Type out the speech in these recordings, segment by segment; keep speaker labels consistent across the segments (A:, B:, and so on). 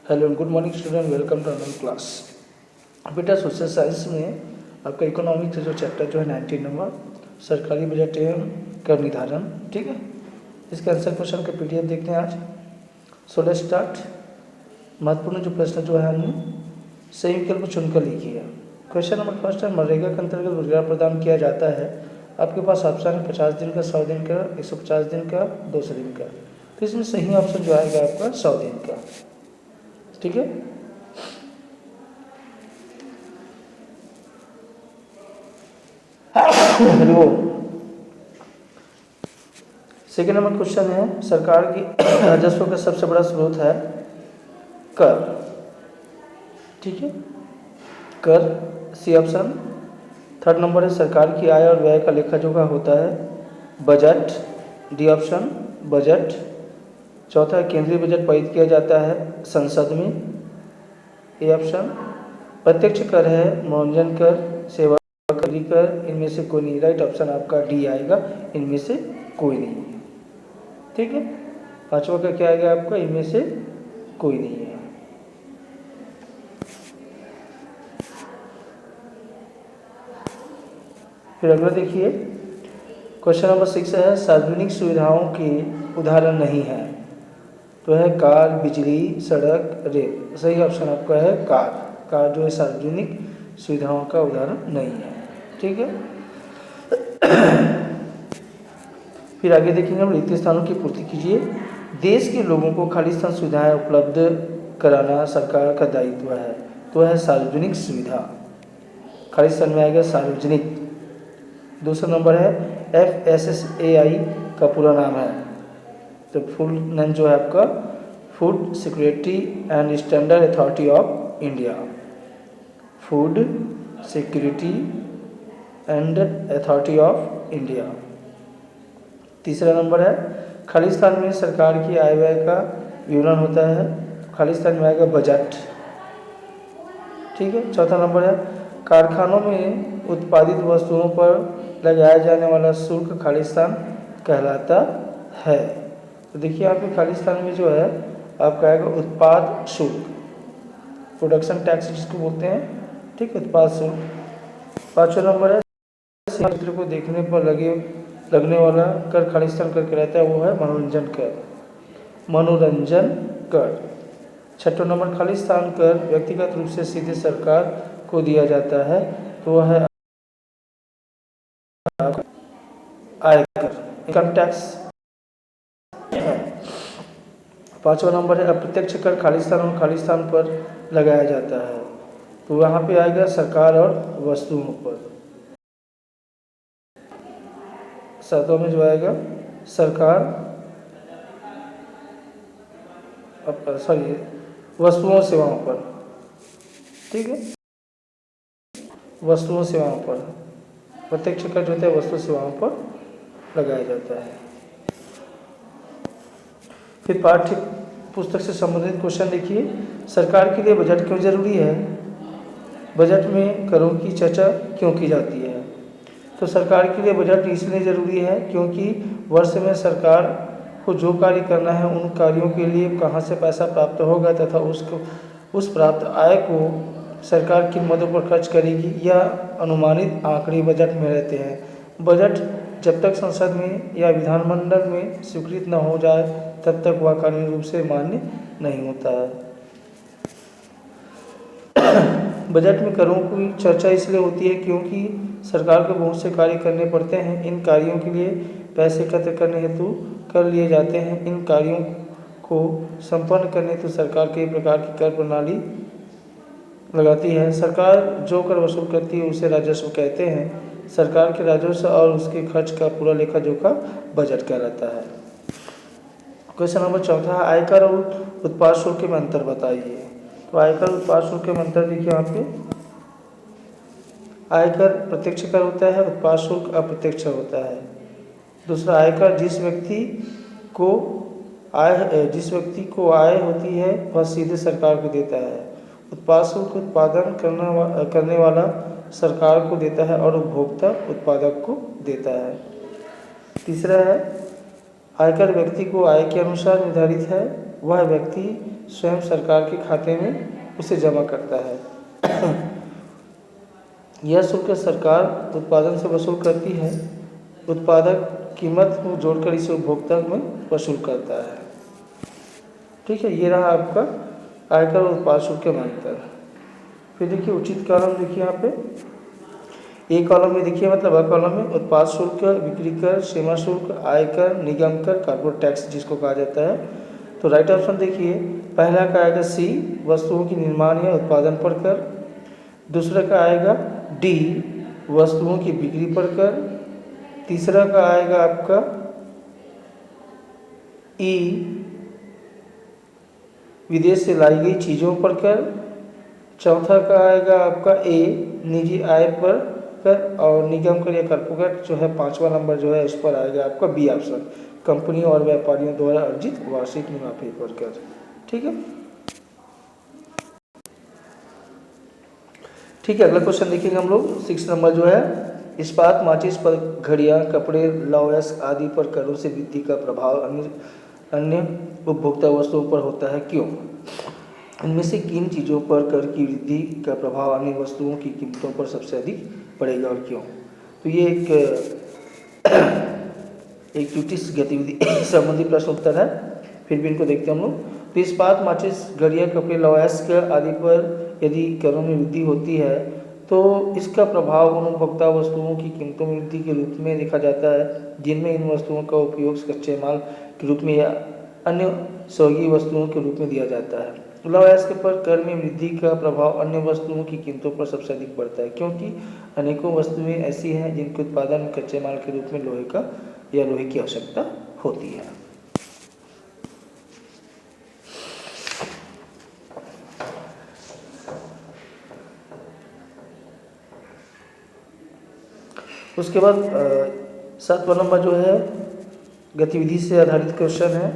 A: Hello and good morning student, welcome to another class. बेटा social science में आपका economics जो चैप्टर जो है 19 नंबर सरकारी बजट एवं कर निर्धारण, ठीक है। इसके आंसर क्वेश्चन का पीडीएफ देखते हैं आज। So let's start. महत्वपूर्ण जो प्रश्न जो है हमने सही विकल्प चुनकर लिखिए। क्वेश्चन नंबर फर्स्ट है, मनरेगा के अंतर्गत रोजगार प्रदान किया जाता है। आपके पास ऑप्शन है 50 दिन का, 100 दिन का, 150 दिन का, 200 दिन का। तो इसमें सही ऑप्शन जो आएगा आपका 100 दिन का, ठीक है। हेलो, सेकेंड नंबर क्वेश्चन है, सरकार की राजस्व का सबसे बड़ा स्रोत है कर, ठीक है, कर, सी ऑप्शन। थर्ड नंबर है, सरकार की आय और व्यय का लेखा जोखा होता है बजट, डी ऑप्शन बजट। चौथा है, केंद्रीय बजट पारित किया जाता है संसद में, ए ऑप्शन। प्रत्यक्ष कर है मनोरंजन कर, सेवा कर, इनमें से कोई नहीं। राइट ऑप्शन आपका डी आएगा, इनमें से कोई नहीं है, ठीक है। पांचवा का क्या आएगा आपका, इनमें से कोई नहीं है। फिर अगला देखिए, क्वेश्चन नंबर 6 है, सार्वजनिक सुविधाओं के उदाहरण नहीं है। तो है कार, बिजली, सड़क, रेल। सही ऑप्शन आपका है कार। कार जो है सार्वजनिक सुविधाओं का उदाहरण नहीं है, ठीक है। फिर आगे देखेंगे हम, रिक्त स्थानों की पूर्ति कीजिए। देश के लोगों को खाली स्थान सुविधाएं उपलब्ध कराना सरकार का दायित्व है। तो है सार्वजनिक सुविधा, खाली स्थान में आएगा सार्वजनिक। दूसरा नंबर है, FSSAI का पूरा नाम है, तो फुल नेम जो है आपका food security and standard authority of India, food security and authority of India. तीसरा नंबर है, खाली स्थान में सरकार की आय व्यय का विवरण होता है। खाली स्थान में आएगा बजट, ठीक है। चौथा नंबर है, कारखानों में उत्पादित वस्तुओं पर लगाया जाने वाला शुल्क खाली स्थान कहलाता है। तो देखिए यहाँ पे खाली स्थान में जो है आपका आएगा उत्पाद शुल्क, प्रोडक्शन टैक्स जिसको बोलते हैं, ठीक है, उत्पाद शुल्क। पाँचवा नंबर है, चित्र को देखने पर लगने वाला कर खाली स्थान कर कहलाता है, वो है मनोरंजन कर, मनोरंजन कर। छठवां नंबर, खाली स्थान कर व्यक्तिगत रूप से सीधे सरकार को दिया जाता है, तो वह है आयकर, इनकम टैक्स। पांचवा नंबर है, अप्रत्यक्ष कर खाली स्थान और खाली स्थान पर लगाया जाता है, तो वहाँ पे आएगा सरकार और वस्तुओं पर। सातवां में जो आएगा सरकार, सॉरी, वस्तुओं सेवाओं पर, ठीक है, वस्तुओं सेवाओं पर। प्रत्यक्ष कर जो होता है वस्तु सेवाओं पर लगाया जाता है। फिर पाठ्य पुस्तक से संबंधित क्वेश्चन देखिए, सरकार के लिए बजट क्यों जरूरी है? बजट में करों की चर्चा क्यों की जाती है? तो सरकार के लिए बजट इसलिए ज़रूरी है क्योंकि वर्ष में सरकार को जो कार्य करना है उन कार्यों के लिए कहाँ से पैसा प्राप्त होगा तथा उस प्राप्त आय को सरकार किन मदों पर खर्च करेगी, यह अनुमानित आंकड़े बजट में रहते हैं। बजट जब तक संसद में या विधानमंडल में स्वीकृत न हो जाए तब तक वह कानूनी रूप से मान्य नहीं होता है। बजट में करों की चर्चा इसलिए होती है क्योंकि सरकार को बहुत से कार्य करने पड़ते हैं। इन कार्यों के लिए पैसे एकत्र करने हेतु कर लिए जाते हैं। इन कार्यों को संपन्न करने हेतु सरकार कई प्रकार की कर प्रणाली लगाती है। सरकार जो कर वसूल करती है उसे राजस्व कहते हैं। सरकार के राजस्व और उसके खर्च का पूरा लेखा जोखा बजट कहलाता है। क्वेश्चन नंबर चौथा, आयकर और उत्पाद शुल्क में अंतर बताइए। तो आयकर उत्पाद शुल्क में अंतर देखिए यहाँ पे, आयकर प्रत्यक्ष कर होता है, उत्पाद शुल्क अप्रत्यक्ष होता है। दूसरा, आयकर जिस व्यक्ति को आय होती है वह सीधे सरकार को देता है। उत्पाद शुल्क उत्पादन करने वाला सरकार को देता है और उपभोक्ता उत्पादक को देता है। तीसरा है, आयकर व्यक्ति को आय के अनुसार निर्धारित है वह व्यक्ति स्वयं सरकार के खाते में उसे जमा करता है। यह शुल्क सरकार उत्पादन से वसूल करती है। उत्पादक कीमत को जोड़कर इसे उपभोक्ता में वसूल करता है। ठीक है, ये रहा आपका आयकर और उत्पाद शुल्क के अंतर। फिर देखिए उचित कॉलम, देखिए यहाँ पे ए कॉलम में देखिए मतलब अ कॉलम में उत्पाद शुल्क, बिक्री कर, सीमा शुल्क, आयकर, निगम कर, कॉर्पोरेट टैक्स जिसको कहा जाता है। तो राइट ऑप्शन देखिए पहला का आएगा सी, वस्तुओं की निर्माण या उत्पादन पर कर। दूसरा का आएगा डी, वस्तुओं की बिक्री पर कर। तीसरा का आएगा आपका ई, विदेश से लाई गई चीज़ों पर कर। चौथा का आएगा आपका ए, निजी आय पर कर। और निगम कर या कॉर्पोरेट जो है पांचवा नंबर जो है उस पर आएगा आपका बी ऑप्शन, कंपनी और व्यापारियों द्वारा अर्जित वार्षिक मुनाफे पर कर। ठीक है, ठीक है। अगला क्वेश्चन देखेंगे हम लोग 6 नंबर जो है, इस्पात, माचिस पर, घड़ियां, कपड़े, लॉयस आदि पर करों से वृद्धि का प्रभाव अन्य उपभोक्ता वस्तुओं पर होता है, क्यों? इनमें से किन चीज़ों पर कर की वृद्धि का प्रभाव अन्य वस्तुओं की कीमतों पर सबसे अधिक पड़ेगा और क्यों? तो ये एक युक्तिश गतिविधि संबंधी प्रश्न उत्तर है। फिर भी इनको देखते हैं हम लोग। तो इस्पात, माचिस, घड़ियां, कपड़े, लॉयस्क आदि पर यदि करों में वृद्धि होती है तो इसका प्रभाव उन उपभोक्ता वस्तुओं की कीमतों में वृद्धि के रूप में देखा जाता है जिनमें इन वस्तुओं का उपयोग कच्चे माल के रूप में या अन्य सहयोगी वस्तुओं के रूप में दिया जाता है। लॉयस्क पर कर में वृद्धि का प्रभाव अन्य वस्तुओं की कीमतों पर सबसे अधिक पड़ता है क्योंकि अनेकों वस्तुएं ऐसी हैं जिनके उत्पादन में कच्चे माल के रूप में लोहे का या लोहे की आवश्यकता होती है। उसके बाद 7वां नंबर जो है गतिविधि से आधारित क्वेश्चन है।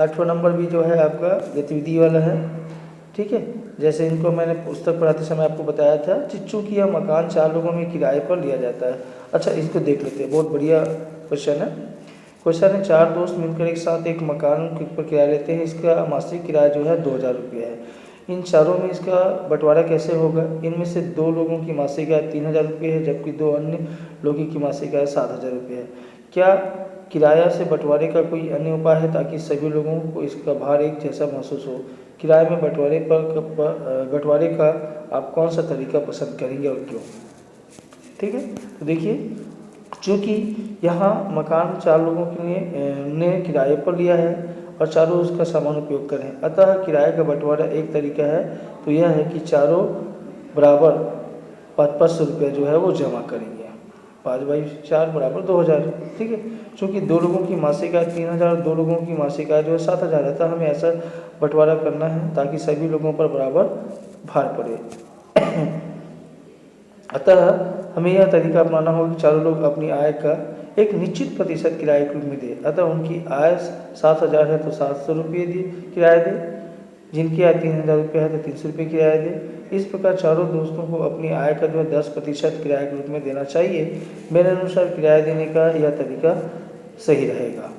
A: 8वां नंबर भी जो है आपका गतिविधि वाला है। ठीक है, जैसे इनको मैंने पुस्तक पढ़ाते समय आपको बताया था, चिच्चू की यह मकान 4 लोगों में किराए पर लिया जाता है। अच्छा, इसको देख लेते हैं, बहुत बढ़िया क्वेश्चन है। क्वेश्चन है 4 दोस्त मिलकर एक साथ एक मकान पर किराया लेते हैं। इसका मासिक किराया जो है 2000 रुपये है। इन चारों में इसका बंटवारा कैसे होगा? इनमें से 2 लोगों की मासिक आय 3000 रुपये है जबकि 2 अन्य लोगों की मासिक आय 7000 रुपये है। क्या किराया से बंटवारे का कोई अन्य उपाय है ताकि सभी लोगों को इसका भार एक जैसा महसूस हो? किराए में बंटवारे का आप कौन सा तरीका पसंद करेंगे और क्यों? ठीक है, तो देखिए चूँकि यहाँ मकान 4 लोगों के लिए ने किराए पर लिया है और चारों उसका सामान उपयोग करें, अतः किराए का बंटवारा एक तरीका है। तो यह है कि चारों बराबर 500 रुपये जो है वो जमा करेंगे। 5/4 बराबर 2000। ठीक है, चूँकि 2 लोगों की मासिक आय 3000, 2 लोगों की मासिक आय जो है 7000 है, तो हमें ऐसा बंटवारा करना है ताकि सभी लोगों पर बराबर भार पड़े। अतः हमें यह तरीका अपनाना होगा कि चारों लोग अपनी आय का एक निश्चित प्रतिशत किराए के रूप में दे। अतः उनकी आय 7000 है तो 700 रुपये किराया दे, जिनकी आय 3000 रुपये है तो 300 रुपये किराया दे। इस प्रकार चारों दोस्तों को अपनी आय का जो है 10% किराए के रूप में देना चाहिए। मेरे अनुसार किराया देने का यह तरीका सही रहेगा।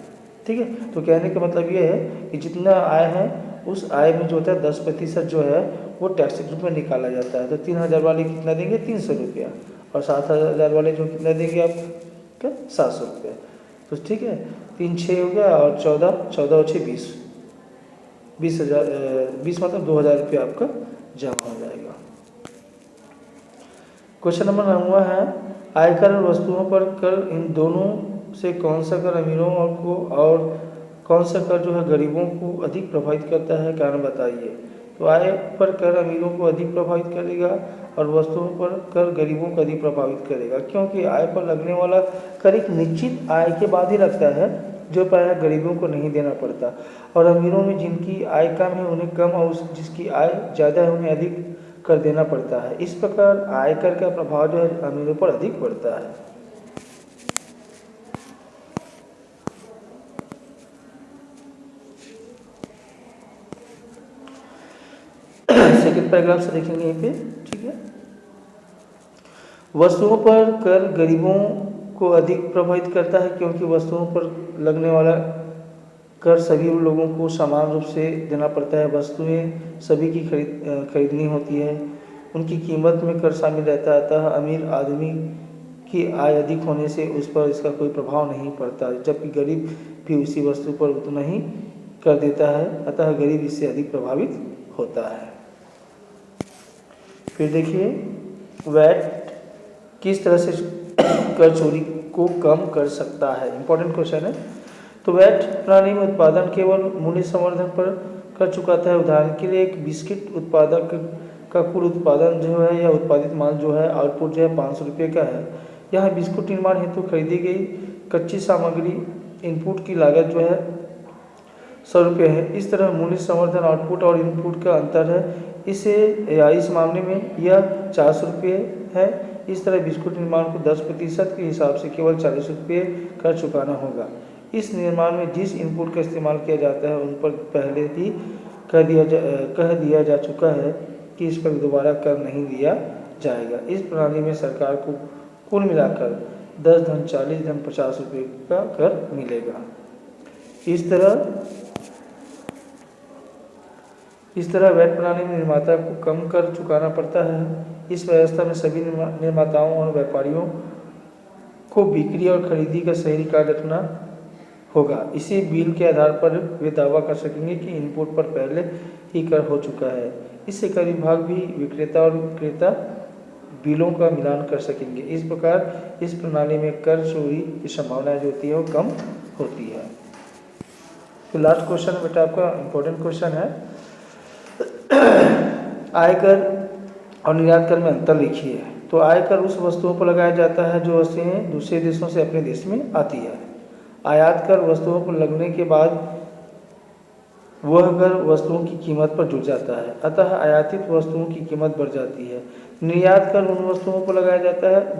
A: ठीक है, तो कहने का मतलब ये है कि जितना आय है उस आय में जो होता है 10% जो है वो टैक्स के रूप में निकाला जाता है। तो 3000 वाले कितना देंगे? 300 रुपया, और 7000 वाले जो कितना देंगे आप? क्या? 700 रुपये। तो ठीक है, 3 6 हो गया और 14 और 6 20, 20,000 20 मतलब 2000 रुपये आपका जमा हो जाएगा। क्वेश्चन नंबर 9 है, आयकर और वस्तुओं पर कर, इन दोनों से कौन सा कर अमीरों और कौन सा कर जो है गरीबों को अधिक प्रभावित करता है? कारण बताइए। तो आय पर कर अमीरों को अधिक प्रभावित करेगा और वस्तुओं पर कर गरीबों को अधिक प्रभावित करेगा, क्योंकि आय पर लगने वाला कर एक निश्चित आय के बाद ही लगता है जो प्रायः गरीबों को नहीं देना पड़ता, और अमीरों में जिनकी आय कम है उन्हें कम और जिसकी आय ज़्यादा है उन्हें अधिक कर देना पड़ता है। इस प्रकार आयकर का प्रभाव जो है अमीरों पर अधिक पड़ता है। सेकंड पैराग्राफ से देखेंगे यहीं पे। ठीक है, वस्तुओं पर कर गरीबों को अधिक प्रभावित करता है क्योंकि वस्तुओं पर लगने वाला कर सभी लोगों को समान रूप से देना पड़ता है। वस्तुएं सभी की खरीदनी होती है, उनकी कीमत में कर शामिल रहता है। अतः अमीर आदमी की आय अधिक होने से उस पर इसका कोई प्रभाव नहीं पड़ता, जबकि गरीब भी उसी वस्तु पर उतना ही कर देता है, अतः गरीब इससे अधिक प्रभावित होता है। फिर देखिए, वैट किस तरह से कर चोरी को कम कर सकता है, इंपॉर्टेंट क्वेश्चन है। तो वैट प्रणाली में उत्पादन केवल मूल्य संवर्धन पर कर चुकाता है। उदाहरण के लिए एक बिस्किट उत्पादक का कुल उत्पादन जो है या उत्पादित माल जो है आउटपुट जो है 500 रुपये का है। यहाँ बिस्कुट निर्माण हेतु खरीदी गई कच्ची सामग्री इनपुट की लागत जो है 100 रुपये है। इस तरह मूल्य संवर्धन आउटपुट और इनपुट का अंतर है, इस मामले में यह 400 रुपये है। इस तरह बिस्कुट निर्माण को 10% के हिसाब से केवल 40 रुपये कर चुकाना होगा। इस निर्माण में जिस इनपुट का इस्तेमाल किया जाता है उन पर पहले ही कह दिया जा चुका है कि इस पर दोबारा कर नहीं लिया जाएगा। इस प्रणाली में सरकार को कुल मिलाकर 10 धन 40 धन 50 रुपये का कर मिलेगा। इस तरह वैट प्रणाली में निर्माता को कम कर चुकाना पड़ता है। इस व्यवस्था में सभी निर्माताओं और व्यापारियों को बिक्री और खरीदी का सही रिकॉर्ड रखना होगा। इसी बिल के आधार पर वे दावा कर सकेंगे कि इनपुट पर पहले ही कर हो चुका है। इससे कर विभाग भी विक्रेता और विक्रेता बिलों का मिलान कर सकेंगे। इस प्रकार इस प्रणाली में कर चोरी की संभावना जो होती है वो कम होती है। तो लास्ट क्वेश्चन बेटा आपका इम्पोर्टेंट क्वेश्चन है, आयकर और निर्यात कर में अंतर लिखिए। तो आयकर उस वस्तुओं पर लगाया जाता है जो वस्तुएं दूसरे देशों से अपने देश में आती है। आयात कर वस्तुओं पर लगने के बाद वह कर वस्तुओं की कीमत पर जुड़ जाता है, अतः आयातित वस्तुओं की कीमत बढ़ जाती है। निर्यात कर उन वस्तुओं पर लगाया जाता है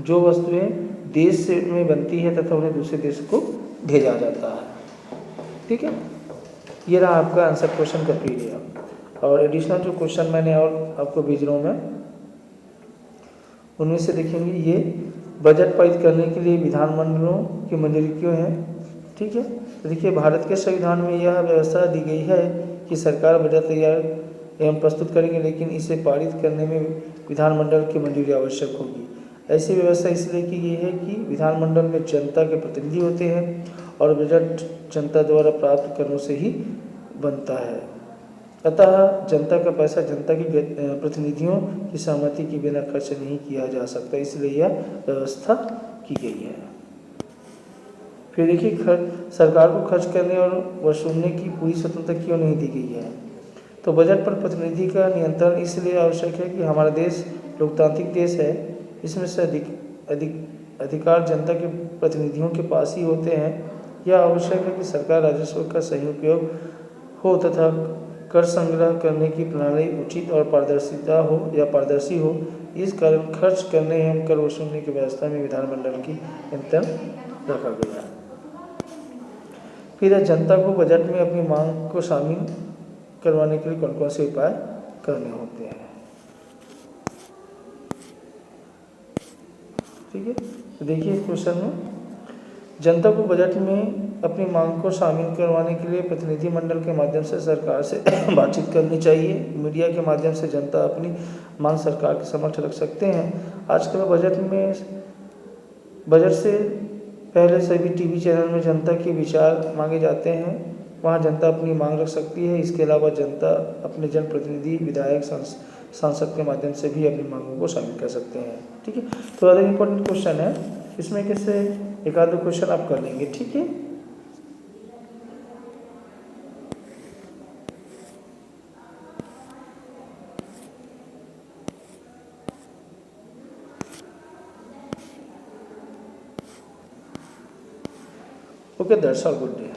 A: जो वस्तुएं देश में बनती है तथा उन्हें दूसरे देश को भेजा जाता है। ठीक है, ये रहा आपका आंसर क्वेश्चन का पीडीएफ। और एडिशनल जो क्वेश्चन मैंने और आपको भेज रहा हूँ मैं, उनमें से देखेंगे ये बजट पारित करने के लिए विधानमंडलों की मंजूरी क्यों है। ठीक है, तो देखिए भारत के संविधान में यह व्यवस्था दी गई है कि सरकार बजट तैयार एवं प्रस्तुत करेंगे, लेकिन इसे पारित करने में विधानमंडल की मंजूरी आवश्यक होगी। ऐसी व्यवस्था इसलिए की गई है कि विधानमंडल में जनता के प्रतिनिधि होते हैं और बजट जनता द्वारा प्राप्त करों से ही बनता है, अतः जनता का पैसा जनता के प्रतिनिधियों की सहमति के बिना खर्च नहीं किया जा सकता, इसलिए यह व्यवस्था की गई है। फिर देखिए, सरकार को खर्च करने और वसूलने की पूरी स्वतंत्रता क्यों नहीं दी गई है। तो बजट पर प्रतिनिधि का नियंत्रण इसलिए आवश्यक है कि हमारा देश लोकतांत्रिक देश है, इसमें से अधिकार जनता के प्रतिनिधियों के पास ही होते हैं। यह आवश्यक है कि सरकार राजस्व का सही उपयोग हो तथा कर संग्रह करने की प्रणाली उचित और पारदर्शी हो। इस कारण खर्च करने एवं कर वसूलने की व्यवस्था में विधानमंडल की नियंत्रण रखा गया है। फिर जनता को बजट में अपनी मांग को शामिल करवाने के लिए कौन कौन से उपाय करने होते हैं। ठीक है, तो देखिए इस क्वेश्चन में जनता को बजट में अपनी मांग को शामिल करवाने के लिए प्रतिनिधिमंडल के माध्यम से सरकार से बातचीत करनी चाहिए। मीडिया के माध्यम से जनता अपनी मांग सरकार के समक्ष रख सकते हैं। आजकल बजट से पहले सभी टीवी चैनल में जनता के विचार मांगे जाते हैं, वहां जनता अपनी मांग रख सकती है। इसके अलावा जनता अपने जनप्रतिनिधि विधायक सांसद के माध्यम से भी अपनी मांगों को शामिल कर सकते हैं। ठीक है, तो ज़्यादा इम्पोर्टेंट क्वेश्चन है, इसमें कैसे एक आध क्वेश्चन आप कर लेंगे। ठीक है, okay, that's all, good day.